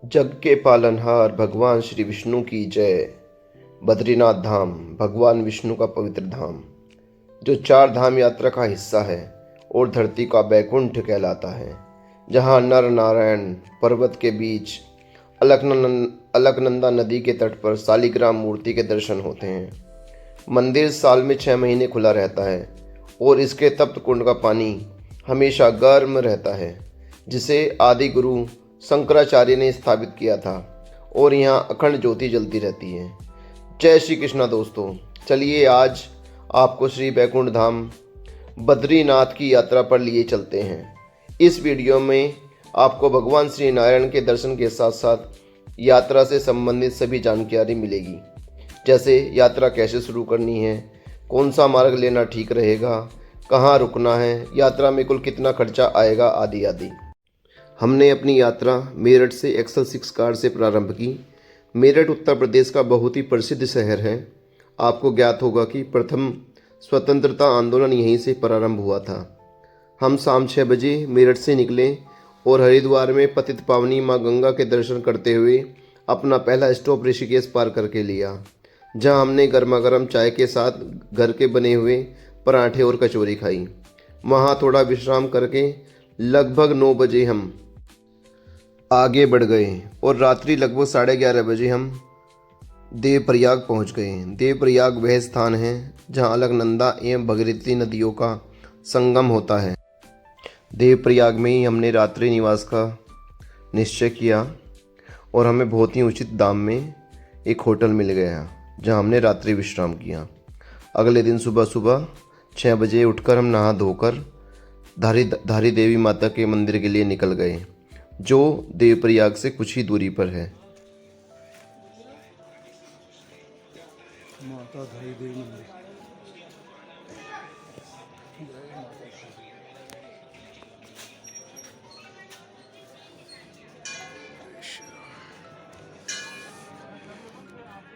जग के पालनहार भगवान श्री विष्णु की जय। बद्रीनाथ धाम भगवान विष्णु का पवित्र धाम, जो चार धाम यात्रा का हिस्सा है और धरती का बैकुंठ कहलाता है, जहाँ नर नारायण पर्वत के बीच अलकनंदा नदी के तट पर शालिग्राम मूर्ति के दर्शन होते हैं। मंदिर साल में 6 महीने खुला रहता है और इसके तप्त कुंड का पानी हमेशा गर्म रहता है, जिसे आदि गुरु शंकराचार्य ने स्थापित किया था और यहाँ अखंड ज्योति जलती रहती है। जय श्री कृष्णा दोस्तों, चलिए आज आपको श्री बैकुंठ धाम बद्रीनाथ की यात्रा पर लिए चलते हैं। इस वीडियो में आपको भगवान श्री नारायण के दर्शन के साथ साथ यात्रा से संबंधित सभी जानकारी मिलेगी, जैसे यात्रा कैसे शुरू करनी है, कौन सा मार्ग लेना ठीक रहेगा, कहाँ रुकना है, यात्रा में कुल कितना खर्चा आएगा, आदि आदि। हमने अपनी यात्रा मेरठ से एक्सल 6 कार से प्रारंभ की। मेरठ उत्तर प्रदेश का बहुत ही प्रसिद्ध शहर है। आपको ज्ञात होगा कि प्रथम स्वतंत्रता आंदोलन यहीं से प्रारंभ हुआ था। हम शाम 6 बजे मेरठ से निकले और हरिद्वार में पतित पावनी माँ गंगा के दर्शन करते हुए अपना पहला स्टॉप ऋषिकेश पार करके लिया, जहां हमने गर्मा गर्म चाय के साथ घर के बने हुए पराठे और कचौरी खाई। वहां थोड़ा विश्राम करके लगभग 9 बजे हम आगे बढ़ गए और रात्रि लगभग 11:30 बजे हम देवप्रयाग पहुंच गए। देवप्रयाग वह स्थान है जहां अलकनंदा एवं भगीरथी नदियों का संगम होता है। देवप्रयाग में ही हमने रात्रि निवास का निश्चय किया और हमें बहुत ही उचित दाम में एक होटल मिल गया, जहां हमने रात्रि विश्राम किया। अगले दिन सुबह सुबह 6 बजे उठकर हम नहा धोकर धारी देवी माता के मंदिर के लिए निकल गए, जो देवप्रयाग से कुछ ही दूरी पर है। माता धारी देवी मंदिर।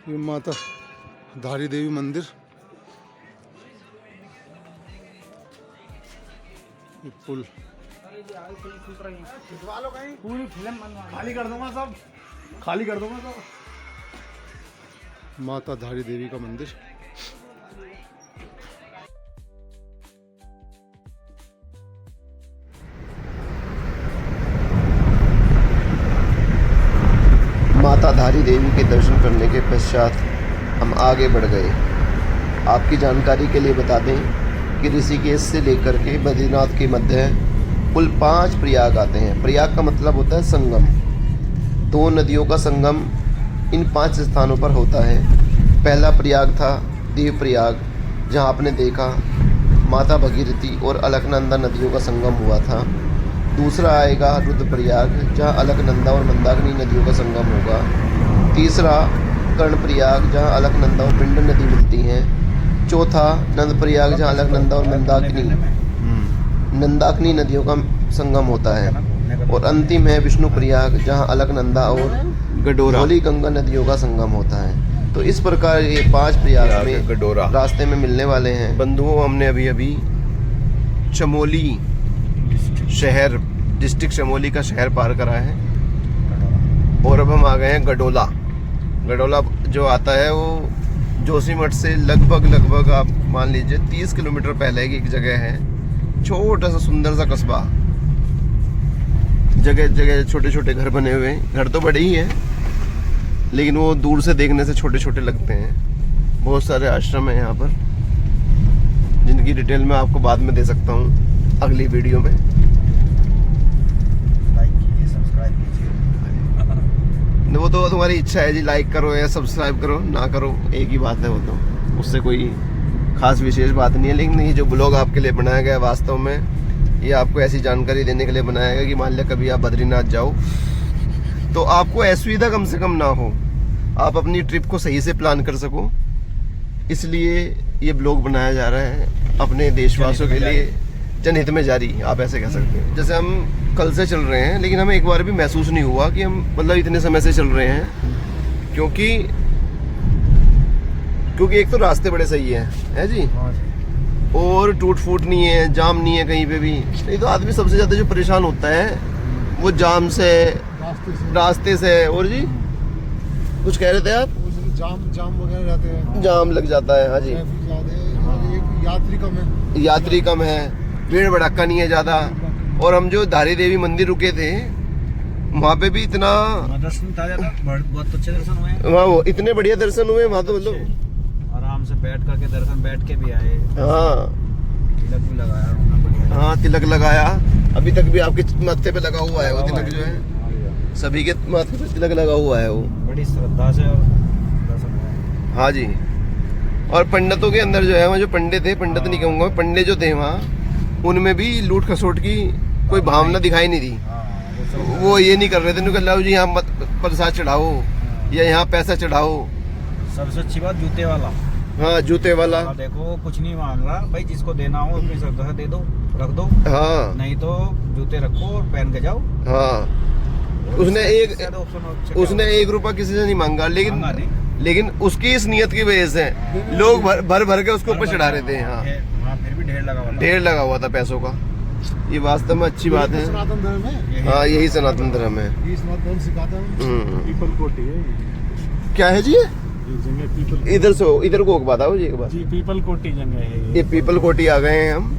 ये माता धारी देवी मंदिर, ये पुल पूरी फिल्म खाली कर दूंगा, सब खाली कर दूंगा सब। माता धारी देवी का मंदिर। माता धारी देवी के दर्शन करने के पश्चात हम आगे बढ़ गए। आपकी जानकारी के लिए बता दें कि ऋषिकेश से लेकर के बद्रीनाथ के मध्य कुल 5 प्रयाग आते हैं। प्रयाग का मतलब होता है संगम। 2 नदियों का संगम इन 5 स्थानों पर होता है। पहला प्रयाग था देवप्रयाग, जहां आपने देखा माता भगीरथी और अलकनंदा नदियों का संगम हुआ था। दूसरा आएगा रुद्रप्रयाग, जहां अलकनंदा और मंदाकिनी नदियों का संगम होगा। तीसरा कर्णप्रयाग, जहां अलकनंदा और पिंड नदी मिलती हैं। चौथा नंदप्रयाग, जहां अलकनंदा और नंदाकिनी नदियों का संगम होता है। और अंतिम है विष्णुप्रयाग, जहां अलकनंदा और धौली गंगा नदियों का संगम होता है। तो इस प्रकार ये 5 प्रयाग में रास्ते में मिलने वाले हैं। बंधुओं, हमने अभी अभी चमोली शहर, डिस्ट्रिक्ट चमोली का शहर पार करा है और अब हम आ गए हैं गडोला। गडोला जो आता है वो जोशीमठ से लगभग आप मान लीजिए 30 किलोमीटर पहले की एक जगह है। छोटा सा सुंदर सा कस्बा, जगह जगह छोटे छोटे घर बने हुए हैं। घर तो बड़े ही हैं, लेकिन वो दूर से देखने से छोटे छोटे लगते हैं। बहुत सारे आश्रम हैं यहाँ पर, जिनकी डिटेल मैं आपको बाद में दे सकता हूँ अगली वीडियो में। लाइक कीजिए, सब्सक्राइब कीजिए। वो तो तुम्हारी इच्छा है जी, लाइक करो या सब्सक्राइब करो, ना करो एक ही बात है। वो तो उससे कोई खास विशेष बात नहीं है। लेकिन ये जो ब्लॉग आपके लिए बनाया गया है, वास्तव में ये आपको ऐसी जानकारी देने के लिए बनाया गया कि मान लिया कभी आप बद्रीनाथ जाओ तो आपको असुविधा कम से कम ना हो, आप अपनी ट्रिप को सही से प्लान कर सको। इसलिए ये ब्लॉग बनाया जा रहा है अपने देशवासियों के लिए, जनहित में जारी, आप ऐसे कह सकते हैं। जैसे हम कल से चल रहे हैं, लेकिन हमें एक बार भी महसूस नहीं हुआ कि हम मतलब इतने समय से चल रहे हैं, क्योंकि एक तो रास्ते बड़े सही है जी, और टूट फूट नहीं है, जाम नहीं है कहीं पे भी। नहीं तो आदमी सबसे ज़्यादा जो परेशान होता है वो जाम से, रास्ते से है। और जी कुछ कह रहे थे आप? जाम वगैरह रहते हैं, जाम लग जाता है। हाँ जी, ट्रैफिक ज्यादा है और एक यात्री कम है। यात्री कम है, भीड़ भड़क्का नहीं है ज़्यादा। और हम जो धारी देवी मंदिर रुके थे वहाँ पे भी इतना दर्शन था ज़्यादा, बहुत अच्छे दर्शन हुए। वहाँ वो इतने बढ़िया दर्शन हुए वहाँ तो मतलब आराम से बैठ करके दर्शन बैठ के भी आए। हाँ तिलक भी लगाया उन्होंने बढ़िया। हाँ, तिलक लगाया। अभी तक भी आपके माथे पे लगा हुआ है वो तिलक जो है, सभी के माथे पे तिलक लगा हुआ है वो। बड़ी श्रद्धा से दर्शन हुए। हाँ जी। और पंडितों के अंदर जो है वहाँ जो पंडित थे, पंडित नहीं कहूँगा, पंडित जो थे वहाँ, उनमें भी लूट खसोट की कोई भावना दिखाई नहीं दी। वो ये नहीं कर रहे थे उन्होंने कहा जी यहाँ मत प्रसाद चढ़ाओ या यहाँ पैसा चढ़ाओ। सबसे अच्छी बात जूते वाला। हाँ, जूते वाला। देखो कुछ नहीं मांग रहा भाई, जिसको देना हो अपनी श्रद्धा से दे दो, रख दो। हाँ, नहीं तो जूते रखो और पहन के जाओ। हाँ। उसने 1 रुपया किसी से नहीं मांगा, लेकिन उसकी इस नियत की वजह से लोग भर के उसके ऊपर चढ़ा रहे थे। हाँ, फिर भी ढेर लगा हुआ था पैसों का। ये वास्तव में अच्छी बात है। सनातन धर्म है। हाँ, यही सनातन धर्म है। ये सनातन धर्म सिखाता है। पीपल कोटी है। क्या है जी? जगह पीपल, इधर को बताओ जी एक बार। जी पीपल कोटी जगह है ये पीपल कोटी आ गए हैं हम,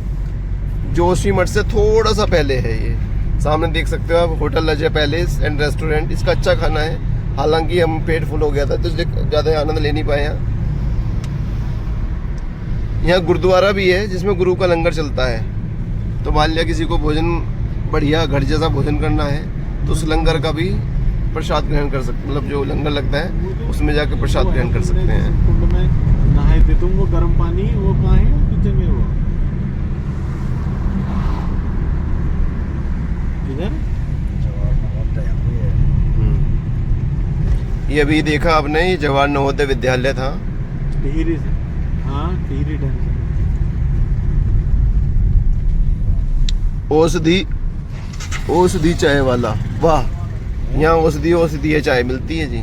जोशीमठ से थोड़ा सा पहले है ये। सामने देख सकते हो आप, hotel Ajay palace and restaurant. इसका अच्छा खाना है, हालांकि हम पेट फुल हो गया था तो इसलिए ज़्यादा आनंद ले नहीं पाए। यहाँ गुरुद्वारा भी है जिसमें गुरु का लंगर चलता है। तो मान लिया किसी को भोजन बढ़िया घर जैसा भोजन करना है तो उस लंगर का भी प्रसाद ग्रहण कर सकते, मतलब जो लंगर लगता है उसमें जाकर प्रसाद ग्रहण कर सकते हैं। कुंड में नहाए थे तुम, वो गर्म पानी वो कहाँ है, किस जगह वो इधर? ये अभी देखा आपने, ये जवाहर नवोदय विद्यालय था। टिहरी से, हाँ टिहरी डैम से। औषधि चाय वाला, वाह। यहाँ औषधि है, चाय मिलती है जी।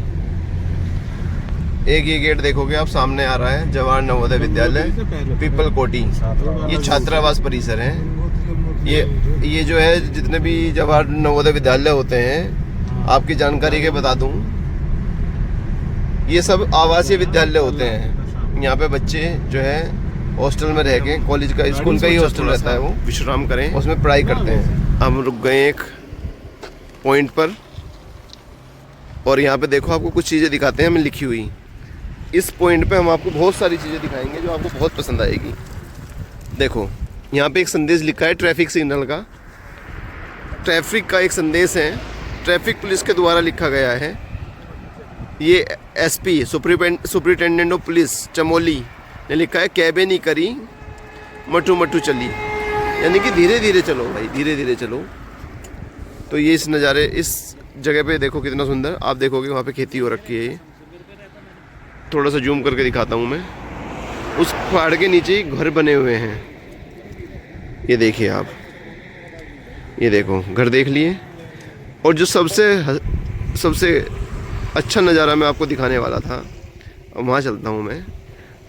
एक ये गेट देखोगे आप, सामने आ रहा है जवाहर नवोदय विद्यालय पीपल कोटी। ये छात्रावास परिसर है। ये जो है जितने भी जवाहर नवोदय विद्यालय होते हैं, आपकी जानकारी के बता दूं, ये सब आवासीय विद्यालय होते हैं। यहाँ पे बच्चे जो है हॉस्टल में रह के, कॉलेज का स्कूल का ही हॉस्टल रहता है, वो विश्राम करें उसमें पढ़ाई करते हैं। हम रुक गए एक पॉइंट पर और यहाँ पे देखो आपको कुछ चीज़ें दिखाते हैं हमें लिखी हुई। इस पॉइंट पे हम आपको बहुत सारी चीज़ें दिखाएंगे जो आपको बहुत पसंद आएगी। देखो यहाँ पे एक संदेश लिखा है ट्रैफिक सिग्नल का। ट्रैफिक का एक संदेश है, ट्रैफिक पुलिस के द्वारा लिखा गया है। ये SP superintendent of police Chamoli ने लिखा है, कैबे नहीं करी मटू मटू चली, यानी कि धीरे धीरे चलो भाई, धीरे धीरे चलो। तो ये इस नज़ारे, इस जगह पे देखो कितना सुंदर। आप देखोगे वहाँ पे खेती हो रखी है। ये थोड़ा सा जूम करके दिखाता हूँ मैं। उस पहाड़ के नीचे ही घर बने हुए हैं। ये देखिए आप, ये देखो घर देख लिए। और जो सबसे अच्छा नज़ारा मैं आपको दिखाने वाला था, वहाँ चलता हूँ मैं,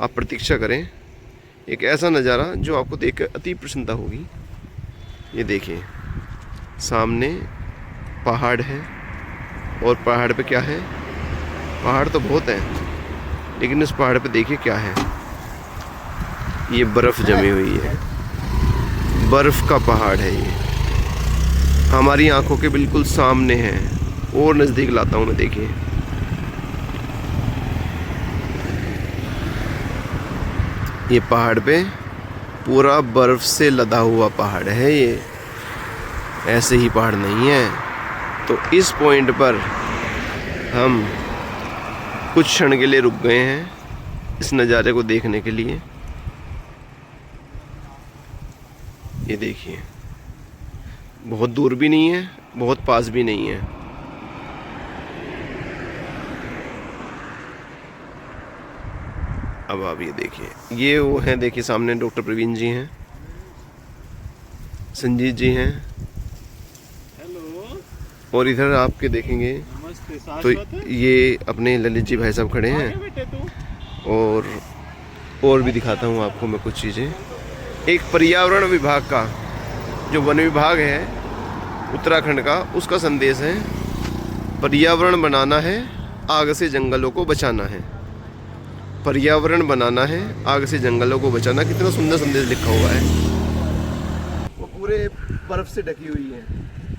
आप प्रतीक्षा करें। एक ऐसा नज़ारा जो आपको देखकर अति प्रसन्नता होगी। ये देखिए सामने पहाड़ है, और पहाड़ पे क्या है, पहाड़ तो बहुत है, लेकिन इस पहाड़ पे देखिए क्या है, ये बर्फ़ जमी हुई है। बर्फ़ का पहाड़ है ये, हमारी आंखों के बिल्कुल सामने है। और नज़दीक लाता हूँ मैं, देखिए ये पहाड़ पे पूरा बर्फ़ से लदा हुआ पहाड़ है। ये ऐसे ही पहाड़ नहीं है। तो इस पॉइंट पर हम कुछ क्षण के लिए रुक गए हैं इस नज़ारे को देखने के लिए। ये देखिए, बहुत दूर भी नहीं है, बहुत पास भी नहीं है। अब आप ये देखिए, ये वो हैं, देखिए सामने डॉक्टर प्रवीण जी हैं, संजीत जी हैं, और इधर आपके देखेंगे तो ये अपने ललित जी भाई साहब खड़े हैं। और भी दिखाता हूँ आपको मैं कुछ चीज़ें। एक पर्यावरण विभाग का, जो वन विभाग है उत्तराखंड का, उसका संदेश है। पर्यावरण बनाना है, आग से जंगलों को बचाना है। पर्यावरण बनाना है, आग से जंगलों को बचाना। कितना सुंदर संदेश लिखा हुआ है। वो पूरे बर्फ से ढकी हुई है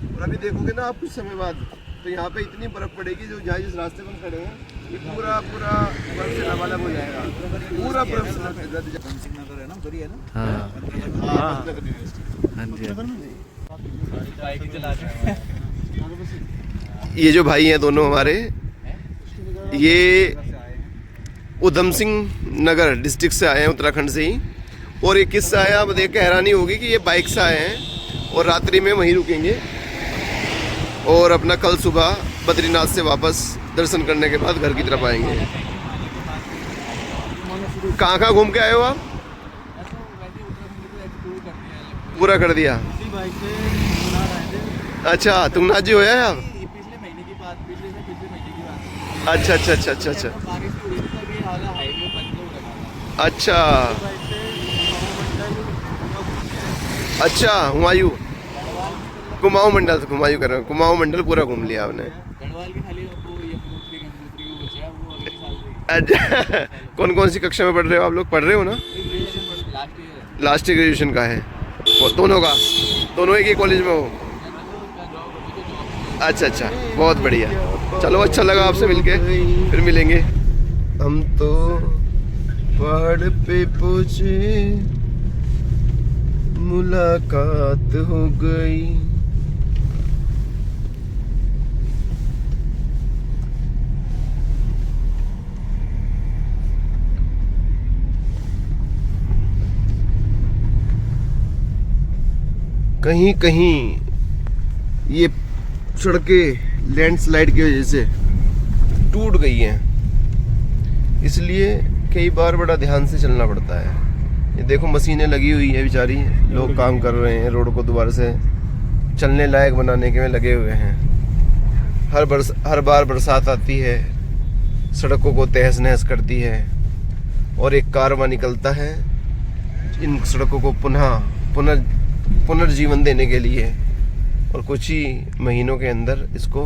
और अभी देखोगे ना आप कुछ समय बाद तो यहाँ पे इतनी बर्फ पड़ेगी जो जहाँ जिस रास्ते पर खड़े हैं ये पूरा पूरा बर्फ से लबालब हो जाएगा। पूरा बर्फ से नगर है ना, उधर ही है ना। हाँ ये जो भाई हैं दोनों हमारे, ये उधम सिंह नगर डिस्ट्रिक्ट से आए हैं, उत्तराखंड से ही। और एक किस्सा है, आप देख के हैरानी होगी कि ये बाइक से आए हैं और रात्रि में वहीं रुकेंगे और अपना कल सुबह बद्रीनाथ से वापस दर्शन करने के बाद घर की तरफ आएंगे। कहाँ कहाँ घूम के आए हो आप? पूरा कर दिया। अच्छा, तुंगनाथ जी होया है आप? पिछले महीने की बात, पिछले महीने की बात। अच्छा अच्छा अच्छा अच्छा अच्छा बारिश हुई थी तभी हाल हाईवे बंद हो रहा था। अच्छा अच्छा। हुमायूं कुमाऊं मंडल से हुमायूं कर रहे हो, कुमाऊं मंडल पूरा घूम लिया आपने। गढ़वाल की खाली वो यमुनोत्री गंगोत्री वो बचा, वो अगले साल अच्छा, कौन कौन सी कक्षा में पढ़ रहे हो आप लोग? पढ़ रहे हो ना? Last year. Last year graduation का है वो दोनों का? दोनों एक ही कॉलेज में हो? अच्छा अच्छा, बहुत बढ़िया। चलो, अच्छा लगा आपसे मिलके, फिर मिलेंगे। हम तो पहाड़ पे पहुंचे, मुलाकात हो गई। कहीं कहीं ये सड़कें लैंडस्लाइड की वजह से टूट गई हैं, इसलिए कई बार बड़ा ध्यान से चलना पड़ता है। ये देखो मशीनें लगी हुई है, बेचारी लोग काम कर रहे हैं, रोड को दोबारा से चलने लायक बनाने के में लगे हुए हैं। हर बार बरसात आती है, सड़कों को तहस नहस करती है और एक कारवां निकलता है इन सड़कों को पुनर्जीवन देने के लिए, और कुछ ही महीनों के अंदर इसको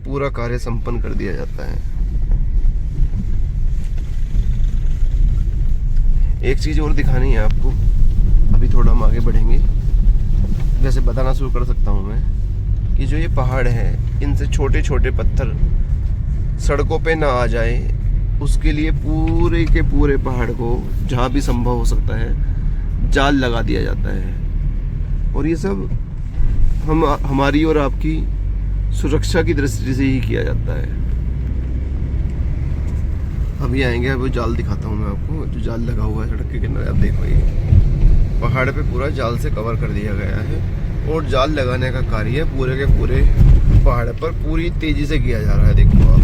पूरा कार्य संपन्न कर दिया जाता है। एक चीज़ और दिखानी है आपको, अभी थोड़ा हम आगे बढ़ेंगे। वैसे बताना शुरू कर सकता हूँ मैं कि जो ये पहाड़ है, इनसे छोटे छोटे पत्थर सड़कों पे ना आ जाए, उसके लिए पूरे के पूरे पहाड़ को जहाँ भी संभव हो सकता है जाल लगा दिया जाता है। और ये सब हमारी और आपकी सुरक्षा की दृष्टि से ही किया जाता है। अभी आएंगे, अब जाल दिखाता हूँ मैं आपको, जो जाल लगा हुआ है सड़क के किनारे। आप देखो, ये पहाड़ पे पूरा जाल से कवर कर दिया गया है और जाल लगाने का कार्य पूरे के पूरे पहाड़ पर पूरी तेजी से किया जा रहा है। देखो आप,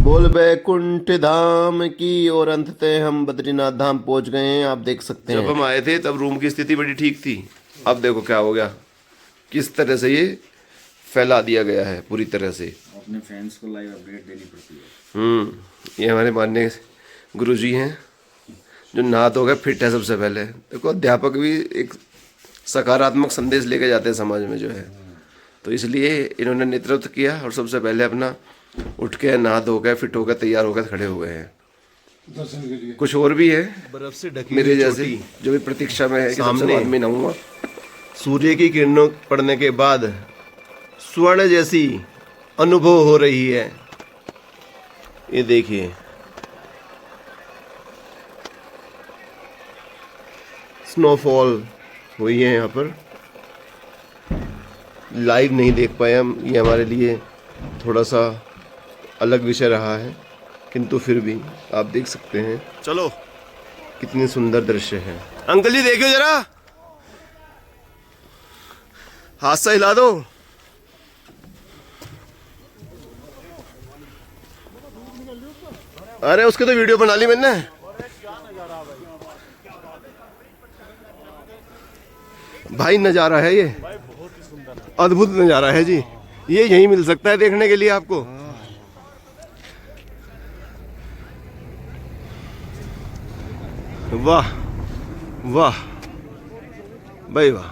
बोल बैकुंठ धाम की, और अंततः हम बद्रीनाथ धाम पहुंच गए हैं। आप देख सकते हैं, जब हम आए थे तब रूम की स्थिति बड़ी ठीक थी, अब देखो क्या हो गया, किस तरह से ये फैला दिया गया है पूरी तरह से। अपने फैंस को लाइव अपडेट देनी पड़ती है। ये हमारे माननीय गुरुजी हैं जो नहा धो के फिट है। सबसे पहले देखो, अध्यापक भी एक सकारात्मक संदेश लेके जाते हैं समाज में जो है, तो इसलिए इन्होंने नेतृत्व किया और सबसे पहले अपना उठ के नहा धो के फिट होकर तैयार होकर खड़े हुए हैं। दर्शन के लिए कुछ और भी है बर्फ से ढकी मेरे जैसे जो भी प्रतीक्षा में है कि सबसे बाद में नहाऊंगा। सूर्य की किरणों पड़ने के बाद स्वर्ण जैसी अनुभव हो रही है। ये देखिए, स्नोफॉल हुई है यहाँ पर। लाइव नहीं देख पाए हम, ये हमारे लिए थोड़ा सा अलग विषय रहा है, किंतु फिर भी आप देख सकते हैं। चलो, कितनी सुंदर दृश्य है। अंकल जी देखियो जरा, हाथ से हिला दो। अरे उसके तो वीडियो बना ली मैंने। भाई नज़ारा है ये, अद्भुत नज़ारा है जी। ये यहीं मिल सकता है देखने के लिए आपको। वाह वाह भाई वाह।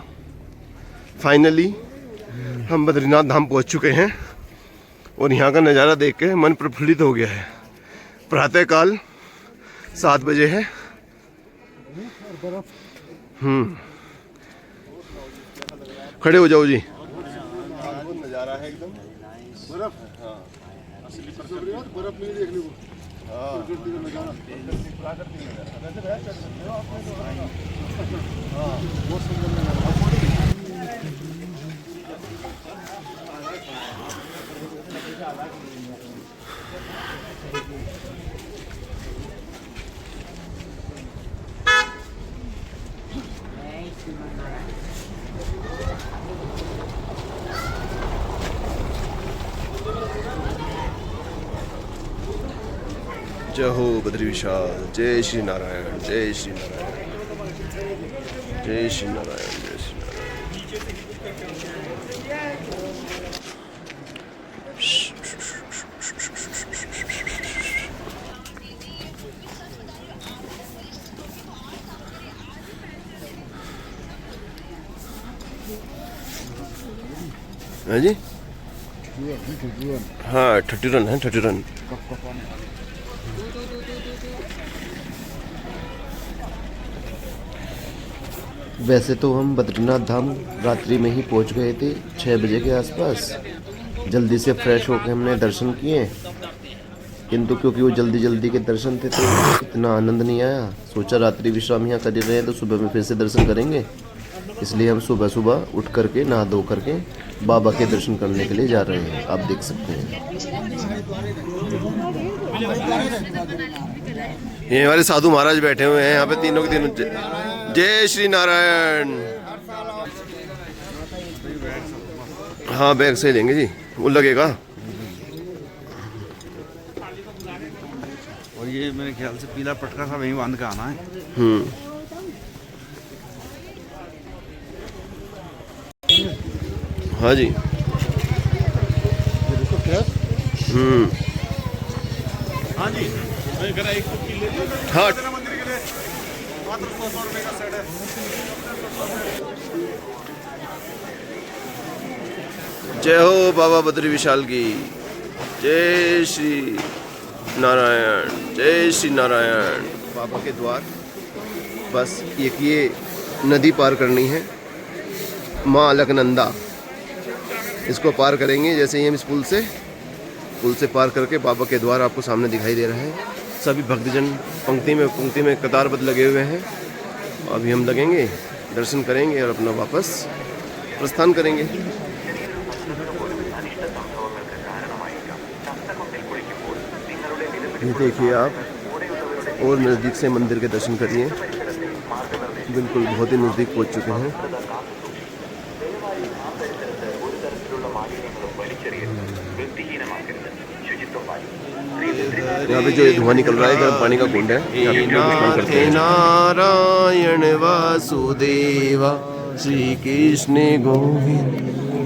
फाइनली हम बद्रीनाथ धाम पहुंच चुके हैं और यहाँ का नज़ारा देख के मन प्रफुल्लित हो गया है। प्रातःकाल 7 बजे है। खड़े हो जाओ जी। नजारा है एकदम बर्फ। हाँ असली बर्फ नहीं देखने को। हाँ प्रकृति का नजारा, प्राकृतिक नजारा। हाँ बहुत सुंदर नजारा। जय हो बद्री विशाल। जय श्री नारायण, जय श्री नारायण, जय श्री नारायण, जय श्री नारायण। हाँ जी, हाँ 30 रन है, 30 रन। वैसे तो हम बद्रीनाथ धाम रात्रि में ही पहुंच गए थे, 6 बजे के आसपास। जल्दी से फ्रेश होकर हमने दर्शन किए, किंतु क्योंकि वो जल्दी के दर्शन थे तो इतना आनंद नहीं आया। सोचा रात्रि विश्राम यहाँ कर रहे हैं तो सुबह में फिर से दर्शन करेंगे, इसलिए हम सुबह उठ करके नहा धो करके बाबा के दर्शन करने के लिए जा रहे हैं। आप देख सकते हैं ये हमारे साधु महाराज बैठे हुए हैं यहाँ पे, तीनों के तीनों। जय श्री नारायण। हाँ बैग से लेंगे जी, वो लगेगा। और ये मेरे ख्याल से पीला पटका सा वहीं बांध के आना है। हाँ जी। हाँ जी, मैं कह रहा एक ले लो। हाँ मंदिर के लिए मात्र 100 रुपए का सेट है। जय हो बाबा बद्री विशाल की। जय श्री नारायण, जय श्री नारायण। बाबा के द्वार, बस एक ये नदी पार करनी है, माँ अलकनंदा। इसको पार करेंगे जैसे ही हम इस पुल से पार करके बाबा के द्वार आपको सामने दिखाई दे रहा है। सभी भक्तजन पंक्ति में कतारबद्ध लगे हुए हैं। अभी हम लगेंगे, दर्शन करेंगे और अपना वापस प्रस्थान करेंगे। ये देखिए आप, और नज़दीक से मंदिर के दर्शन करिए। बिल्कुल बहुत ही नज़दीक पहुंच चुके हैं। यहाँ पे जो ये धुआं निकल रहा है गर्म पानी का कुंड है, यहाँ पे लोग स्नान करते हैं। नारायण वासुदेव श्री कृष्ण गोविंद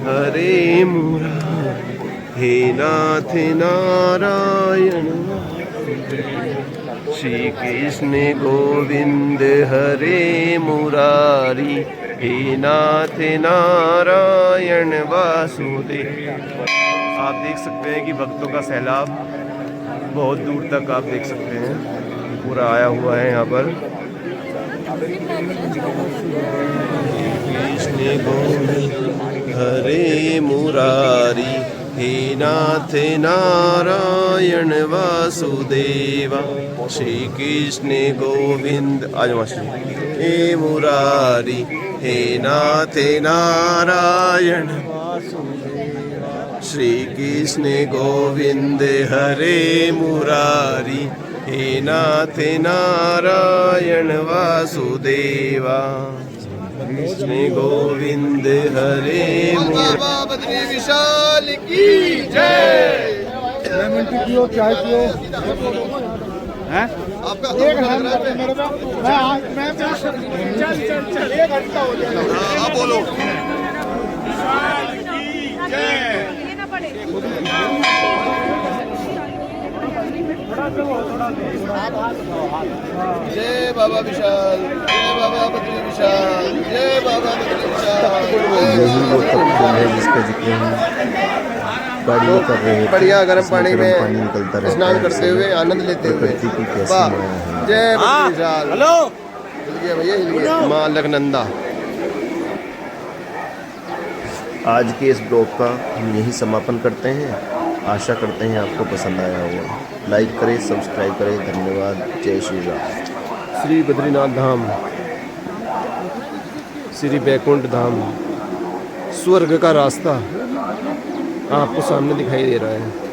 हरे मुरारी। हे नाथ नारायण श्री कृष्ण गोविंद हरे मुरारी। हे नाथ नारायण वासुदेव। आप देख सकते हैं कि भक्तों का सैलाब बहुत दूर तक आप देख सकते हैं पूरा आया हुआ है यहाँ पर। कृष्ण गोविंद हरे मुरारी। हे नाथ नारायण वासुदेवा श्री कृष्ण गोविंद। आज मास्टर हे मुरारी। हे नाथ नारायण श्री कृष्ण गोविंद हरे मुरारी। हे नाथ नारायण वासुदेवा कृष्ण गोविंद हरे बाबा बद्री विशाल की जय। पियो चाय पियो। हैं? आपका एक घंटा मेरे पे मैं चल 1 घंटा हो जाएगा। आप बोलो जय बाबा विशाल, जय बाबा बद्री विशाल। विशाल, जय बाबा बद्रीशाल, यही वो तपकुंड है जिसका जिक्र हम गाड़ी कर रहे हैं। बढ़िया गर्म पानी पानी निकलता में रहता स्नान है। करते हुए आनंद लेते हुए। प्रकृति की कैसी वाह, माया है। जय बद्रीशाल। हेलो हिल गया भैया, हिल गया। माँ अलकनंदा। आज के इस ब्लॉग का हम यही समापन करते हैं। आशा करते हैं आपको पसंद आया होगा। लाइक करें, सब्सक्राइब करें। धन्यवाद। जय श्री राम। श्री बद्रीनाथ धाम, श्री बैकुंठ धाम, स्वर्ग का रास्ता आपको सामने दिखाई दे रहा है।